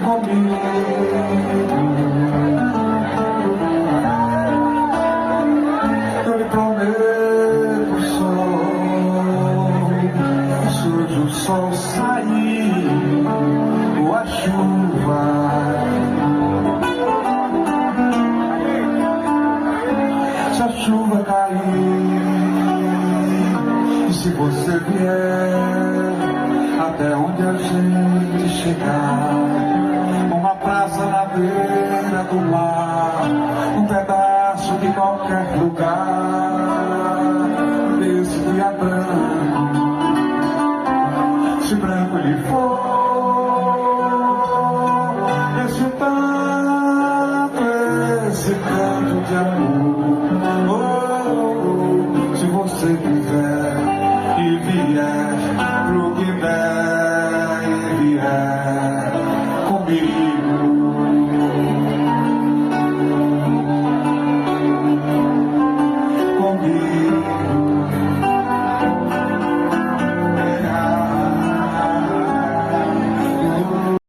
comigo. Eu lhe prometo o sol, surge o sol sair, ou a chuva. Se a chuva cair, e se você vier até onde a gente chegar, uma praça na beira do mar, um pedaço de qualquer lugar, desse dia branco, se branco lhe for, esse tanto, esse canto de amor. Se você quiser e vier pro que der e vier comigo, comigo.